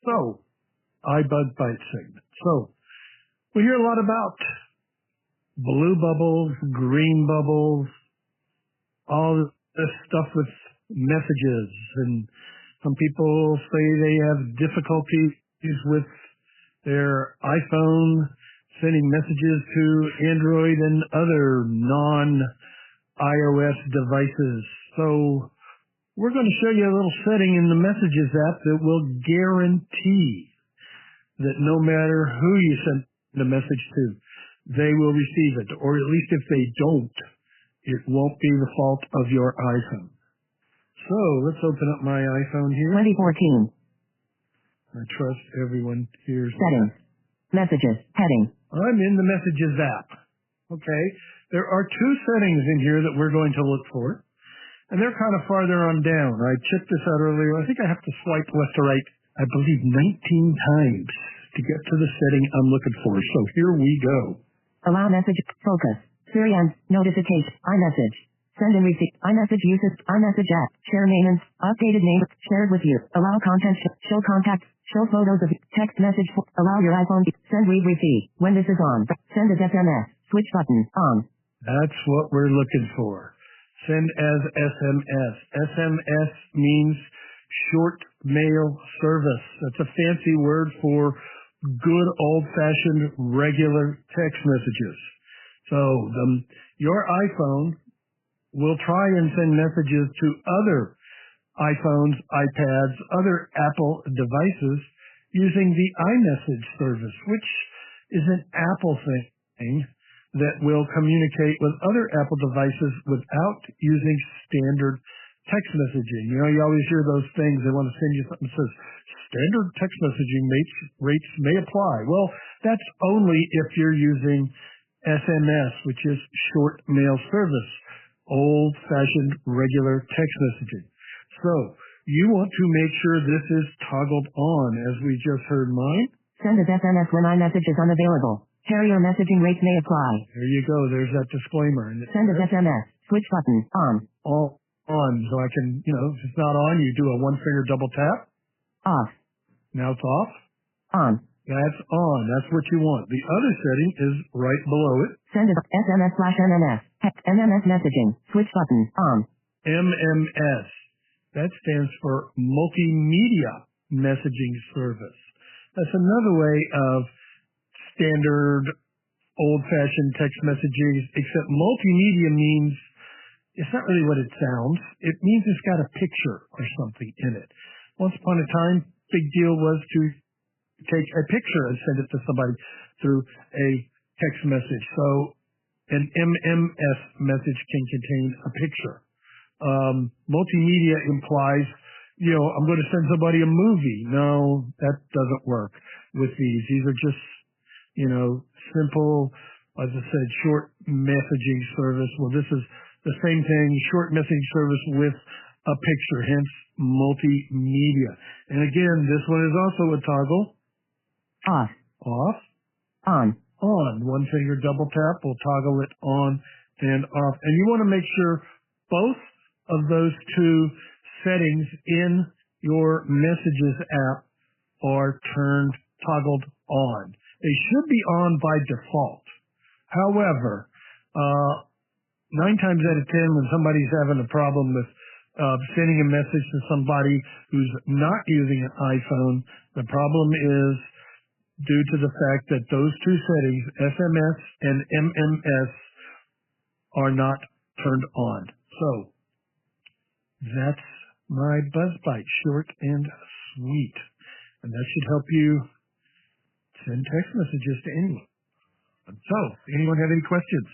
So, Buzz Byte segment. So, we hear a lot about blue bubbles, green bubbles, all this stuff with messages. And some people say they have difficulties with their iPhone sending messages to Android and other non-iOS devices. So, we're going to show you a little setting in the Messages app that will guarantee that no matter who you send the message to, they will receive it. Or at least if they don't, it won't be the fault of your iPhone. So let's open up my iPhone here. 2014. I trust everyone hears Settings. Messages. Heading. I'm in the Messages app. Okay. There are two settings in here that we're going to look for. And they're kind of farther on down. I checked this out earlier. I think I have to swipe left to right, I believe 19 times to get to the setting I'm looking for. So here we go. Allow message. Focus. Siri and notification. iMessage. Send and receive. iMessage uses. iMessage app. Share name and updated name. Shared with you. Allow content. Show contacts. Show photos of text message. Allow your iPhone. Send read receive. When this is on. Send as SMS. Switch button. On. That's what we're looking for. Send as SMS. SMS means short mail service. That's a fancy word for good old-fashioned regular text messages. So your iPhone will try and send messages to other iPhones, iPads, other Apple devices using the iMessage service, which is an Apple thing that will communicate with other Apple devices without using standard text messaging. You know, you always hear those things. They want to send you something that says, standard text messaging rates may apply. Well, that's only if you're using SMS, which is short mail service, old-fashioned regular text messaging. So you want to make sure this is toggled on, as we just heard mine. Send as SMS when iMessage is unavailable. Carrier messaging rates may apply. There you go. There's that disclaimer. Send as SMS. Switch button. On. All on. So I can, if it's not on, you do a one-finger double tap. Off. Now it's off. On. That's on. That's what you want. The other setting is right below it. Send as SMS/MMS. MMS messaging. Switch button. On. MMS. That stands for Multimedia Messaging Service. That's another way of standard old-fashioned text messaging, except multimedia means it's not really what it sounds. It means it's got a picture or something in it. Once upon a time, big deal was to take a picture and send it to somebody through a text message. So an MMS message can contain a picture. Multimedia implies, I'm going to send somebody a movie. No, that doesn't work with these. These are just simple, as I said, short messaging service. Well, this is the same thing, short messaging service with a picture, hence multimedia. And again, this one is also a toggle. Off. Off. On. On. One finger double tap will toggle it on and off. And you want to make sure both of those two settings in your Messages app are toggled on. They should be on by default. However, 9 times out of 10, when somebody's having a problem with sending a message to somebody who's not using an iPhone, the problem is due to the fact that those two settings, SMS and MMS, are not turned on. So that's my Buzz Byte, short and sweet. And that should help you send text messages to anyone. So, anyone have any questions?